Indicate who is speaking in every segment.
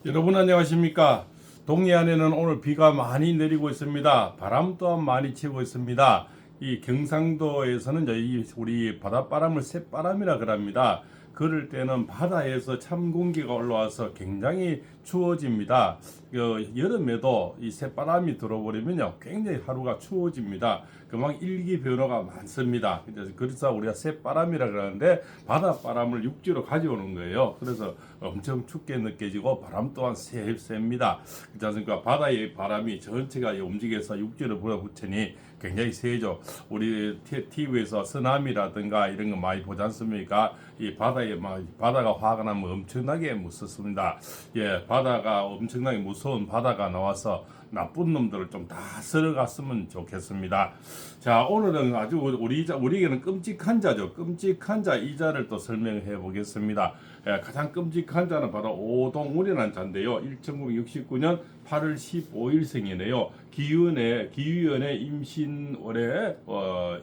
Speaker 1: 여러분 안녕하십니까? 동해안에는 오늘 비가 많이 내리고 있습니다. 바람 또한 많이 치고 있습니다. 이 경상도에서는 우리 바닷바람을 새바람이라 그럽니다. 그럴 때는 바다에서 찬 공기가 올라와서 굉장히 추워집니다. 여름에도 이 새바람이 들어버리면요 굉장히 하루가 추워집니다. 그만 일기 변화가 많습니다. 그래서 우리가 새바람이라 그러는데 바닷바람을 육지로 가져오는 거예요. 그래서 엄청 춥게 느껴지고 바람 또한 셉니다. 그렇지 않습니까? 바다의 바람이 전체가 움직여서 육지로 불어붙으니 굉장히 세죠. 우리 TV에서 쓰나미라든가 이런 거 많이 보지 않습니까? 이 바다가 화가 나면 엄청나게 무섭습니다. 예, 바다가 엄청나게 무서운 바다가 나와서 나쁜 놈들을 좀 다 쓸어갔으면 좋겠습니다. 자, 오늘은 아주 우리에게는 끔찍한 자죠. 끔찍한 자 이 자를 또 설명해 보겠습니다. 예, 가장 끔찍한 자는 바로 오동훈이라는 자인데요. 1969년 8월 15일생이네요. 기위원의 임신월에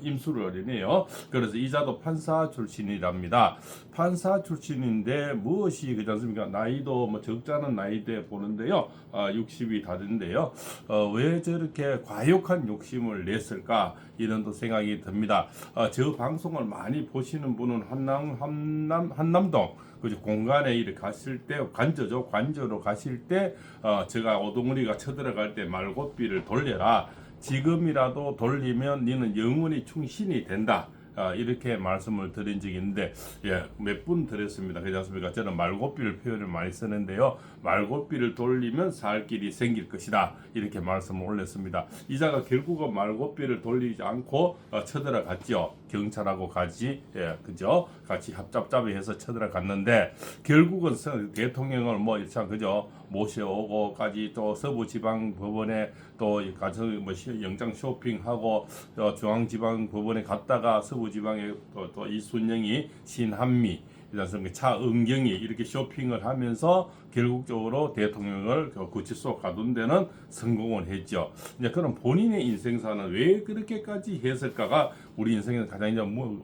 Speaker 1: 임수를 어리네요. 그래서 이자도 판사 출신이랍니다. 판사 출신인데 무엇이 그렇지 않습니까? 나이도 뭐 적잖은 나이대 보는데요. 60이 다 됐는데요. 왜 저렇게 과욕한 욕심을 냈을까? 이런 또 생각이 듭니다. 저 방송을 많이 보시는 분은 한남동 그죠 공간에 이렇게 갔을 때 관저로 가실 때 제가 오동훈이가 쳐들어갈 때 말고삐를 돌려라. 지금이라도 돌리면 너는 영원히 충신이 된다. 이렇게 말씀을 드린 적이 있는데 몇 분 드렸습니다. 그렇지 않습니까? 저는 말고삐를 표현을 많이 쓰는데요. 말고삐를 돌리면 살 길이 생길 것이다. 이렇게 말씀을 올렸습니다. 이자가 결국은 말고삐를 돌리지 않고 쳐들어갔죠. 경찰하고 같이 그죠? 같이 합잡잡이해서 쳐들어갔는데 결국은 대통령을 그죠? 모셔오고까지 또 서부지방법원에 또 가서 영장 쇼핑하고 중앙지방법원에 갔다가 서부지방에 또 이순영이 신한미 차은경이 이렇게 쇼핑을 하면서 결국적으로 대통령을 구치소 가둔 데는 성공을 했죠. 이제 그럼 본인의 인생사는 왜 그렇게까지 했을까가 우리 인생에서 가장 이제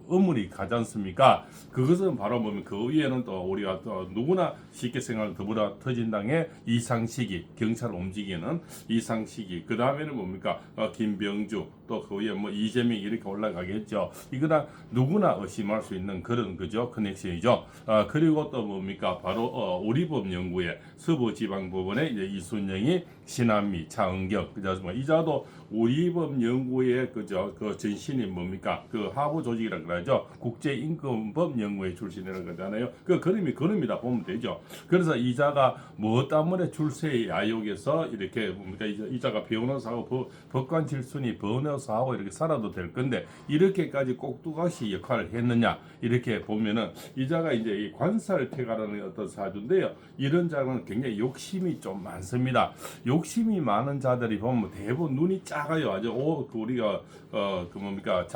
Speaker 1: 의문이 가지 않습니까? 그것은 바로 보면 그 위에는 또 우리가 또 누구나 쉽게 생각을 더불어 터진당의 이상식이 경찰을 움직이는 이상식이 그 다음에는 뭡니까? 김병주 또 그 위에 이재명 이렇게 올라가겠죠. 이거나 누구나 의심할 수 있는 그런 그죠 커넥션이죠. 그리고 또 뭡니까? 바로 우리법연구회 서부지방법원의 이제 이순영이 신한미 차은경 그죠? 이자도 우리법연구회 그죠? 그 전신이 뭡니까? 그 하부 조직이라 그러죠. 국제임금법연구회 출신이라고 그러잖아요. 그 그림이다 보면 되죠. 그래서 이자가 뭐 때문에 출세의 야욕에서 이렇게 뭡니까? 이자가 변호사하고 법관 질순이 변호사하고 이렇게 살아도 될 건데 이렇게까지 꼭두각시 역할을 했느냐 이렇게 보면은 이자가 이제 이 관살태가라는 어떤 사주인데요. 이런 자는 굉장히 욕심이 좀 많습니다. 욕심이 많은 자들이 보면 대부분 눈이 작아요. 아주 우리가 그 뭡니까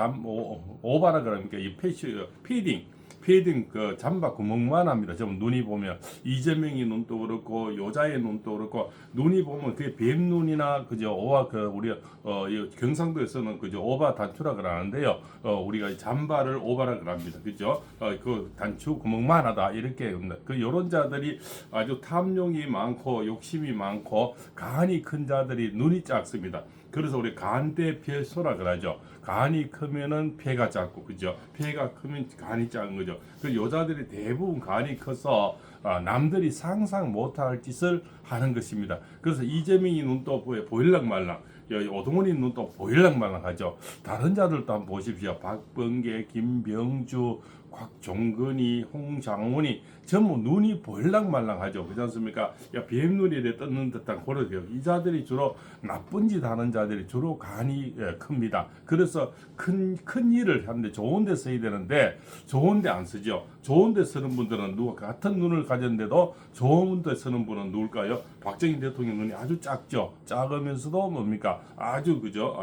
Speaker 1: 오바라 그러니까 이 피딩 그 잠바 구멍만 합니다. 좀 눈이 보면 이재명이 눈도 그렇고 여자의 눈도 그렇고 눈이 보면 그게 뱀눈이나 그죠 오바 그 우리 경상도에서는 그죠 오바 단추라 그러는데요. 우리가 잠바를 오바라 그럽니다. 그죠? 그 단추 구멍만 하다 이렇게 그 요런 자들이 아주 탐욕이 많고 욕심이 많고 간이 큰 자들이 눈이 작습니다. 그래서 우리 간대별소라 그러죠. 간이 크면은 폐가 작고 그죠? 폐가 크면 간이 작은 거죠. 그 여자들이 대부분 간이 커서 남들이 상상 못할 짓을 하는 것입니다. 그래서 이재명이 눈도 보일랑말랑 오동훈이 눈도 보일랑말랑하죠. 다른 자들도 한번 보십시오. 박범계, 김병주, 곽종근이, 홍장훈이 전부 눈이 보일랑말랑하죠. 그렇지 않습니까? 뱀눈이 떴는 듯한 그런 이 자들이 주로 나쁜 짓 하는 자들이 주로 간이 큽니다. 그래서 큰 일을 하는데 좋은 데 써야 되는데 좋은 데 안 쓰죠. 좋은 데 쓰는 분들은 같은 눈을 가졌는데도 좋은 데 쓰는 분은 누굴까요? 박정희 대통령 눈이 아주 작죠. 작으면서도 뭡니까? 아주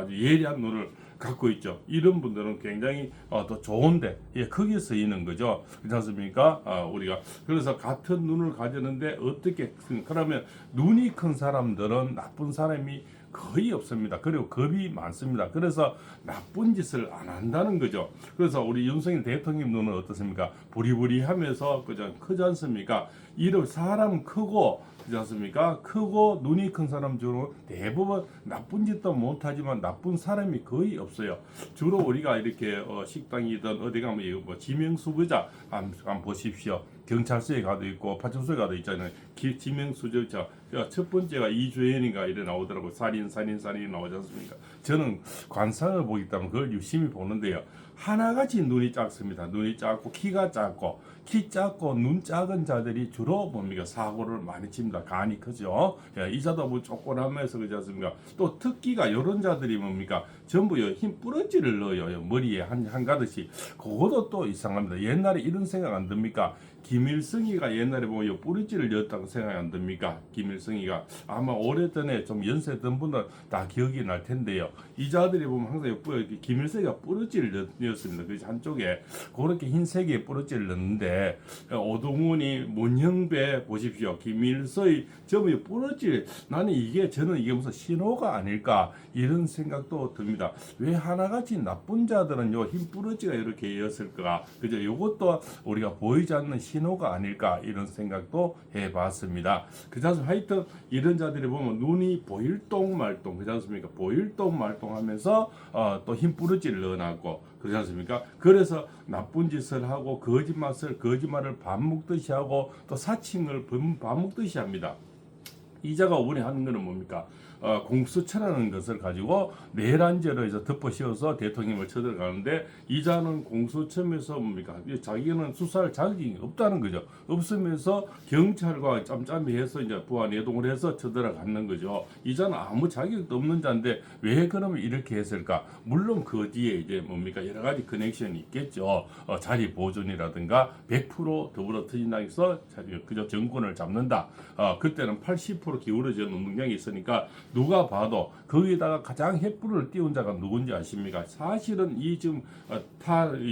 Speaker 1: 예리한 눈을 갖고 있죠. 이런 분들은 굉장히 더 좋은데 크게 쓰이는 거죠. 그렇지 않습니까? 우리가 그래서 같은 눈을 가졌는데 어떻게 그러면 눈이 큰 사람들은 나쁜 사람이 거의 없습니다. 그리고 겁이 많습니다. 그래서 나쁜 짓을 안 한다는 거죠. 그래서 우리 윤석열 대통령 눈은 어떻습니까? 부리부리하면서 그저 크지 않습니까? 이런 사람 크고 그렇지 않습니까? 크고 눈이 큰 사람 주로 대부분 나쁜 짓도 못하지만 나쁜 사람이 거의 없어요. 주로 우리가 이렇게 식당이든 어디 가면 이거 뭐 지명수부자 한번 보십시오. 경찰서에 가도 있고 파출소에 가도 있잖아요. 지명수부자 첫 번째가 이주연인가 이래 나오더라고. 살인이 나오지 않습니까? 저는 관상을 보기 때문에 그걸 유심히 보는데요. 하나같이 눈이 작습니다. 눈이 작고 키가 작고 키 작고 눈 작은 자들이 주로 뭡니까 사고를 많이 칩니다. 간이 크죠. 이자도 뭐 조그라면서 그렇지 않습니까? 또 특기가 이런 자들이 뭡니까 전부 힘 뿌러지를 넣어요. 머리에 한 가득씩. 그것도 또 이상합니다. 옛날에 이런 생각 안 듭니까? 김일성이가 옛날에 보면 뿌리지를 넣었다고 생각이 안 듭니까? 김일성이가 아마 오래전에 좀 연세든 분들 다 기억이 날 텐데요. 이 자들이 보면 항상 김일성이가 뿌리지를 넣었습니다. 그래서 한쪽에 그렇게 흰색의 뿌리지를 넣는데 오동훈이 문형배 보십시오. 김일성이 저번에 뿌리지 나는 저는 이게 무슨 신호가 아닐까 이런 생각도 듭니다. 왜 하나같이 나쁜 자들은 흰 뿌리지가 이렇게 였을까? 그죠? 이것도 우리가 보이지 않는 신호가 아닐까 이런 생각도 해봤습니다. 그래서 하여튼 이런 자들이 보면 눈이 보일동 말동 그렇지 않습니까? 보일동 말동하면서 또 힘 뿌러지를 넣어놨고 그렇지 않습니까? 그래서 나쁜 짓을 하고 거짓말을 밥 먹듯이 하고 또 사칭을 밥 먹듯이 합니다. 이자가 오번에 하는 것은 뭡니까? 공수처라는 것을 가지고 내란죄로 해서 덮어 씌워서 대통령을 쳐들어가는데 이자는 공수처에서 뭡니까? 자기는 수사할 자격이 없다는 거죠. 없으면서 경찰과 짬짬이해서 이제 부하 내동을 해서 쳐들어가는 거죠. 이자는 아무 자격도 없는 자인데 왜 그러면 이렇게 했을까? 물론 그 뒤에 이제 뭡니까? 여러 가지 커넥션이 있겠죠. 자리 보존이라든가 100% 더불어민주당에서 그저 정권을 잡는다. 그때는 80% 기울어지는 능력이 있으니까 누가 봐도 거기다가 가장 횃불을 띄운 자가 누군지 아십니까? 사실은 이 지금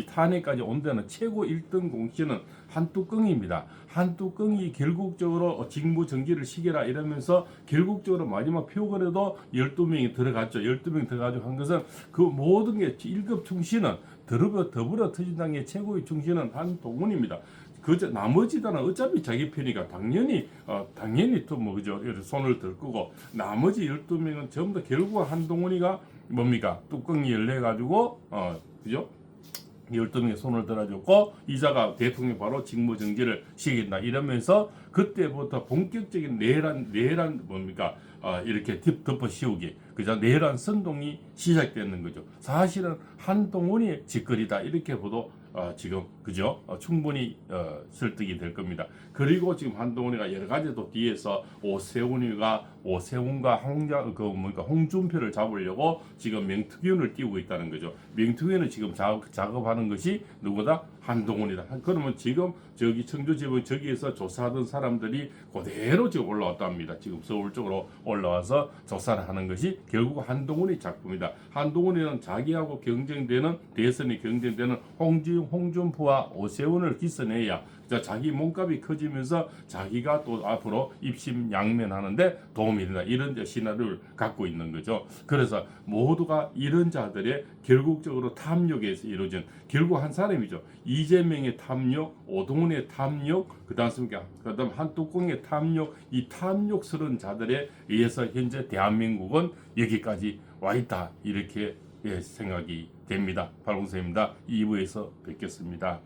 Speaker 1: 탄핵까지 온 데는 최고 1등 공신은 한뚜껑입니다. 한뚜껑이 결국적으로 직무 정지를 시켜라 이러면서 결국적으로 마지막 표결에도 12명이 들어갔죠. 12명이 들어가지고 한 것은 그 모든 게 1급 충신은 더불어민주당의 최고의 충신은 한동훈입니다. 나머지들은 어차피 자기 편이니까 당연히 또 뭐 그죠 손을 들 거고 나머지 12명은 전부 다 결국 한동훈이가 뭡니까 뚜껑이 열려 가지고 그죠 12명의 손을 들어줬고 이자가 대통령 바로 직무정지를 시킨다 이러면서 그때부터 본격적인 내란 뭡니까 이렇게 덮어 씌우기 그죠 내란 선동이 시작되는 거죠. 사실은 한동훈이 짓거리다 이렇게 보도 지금 그죠 충분히 설득이 될 겁니다. 그리고 지금 한동훈이가 여러 가지도 뒤에서 오세훈과 홍준표를 잡으려고 지금 명특위원을 띄우고 있다는 거죠. 명특위원은 지금 작업하는 것이 누구다? 한동훈이다. 그러면 지금 저기 청주지법 저기에서 조사하던 사람들이 그대로 지금 올라왔다 합니다. 지금 서울 쪽으로 올라와서 조사를 하는 것이 결국 한동훈의 작품이다. 한동훈이는 자기하고 대선이 경쟁되는 홍준표와 오세훈을 기선해야 자기 몸값이 커지면서 자기가 또 앞으로 입심양면하는데 도움이 된다. 이런 시나리오를 갖고 있는 거죠. 그래서 모두가 이런 자들의 결국적으로 탐욕에서 이루어진 결국 한 사람이죠. 이재명의 탐욕, 오동훈의 탐욕, 그다음 한뚜껑의 탐욕, 이 탐욕스러운 자들에 의해서 현재 대한민국은 여기까지 와 있다. 이렇게 생각이 됩니다. 발공서입니다. 2부에서 뵙겠습니다.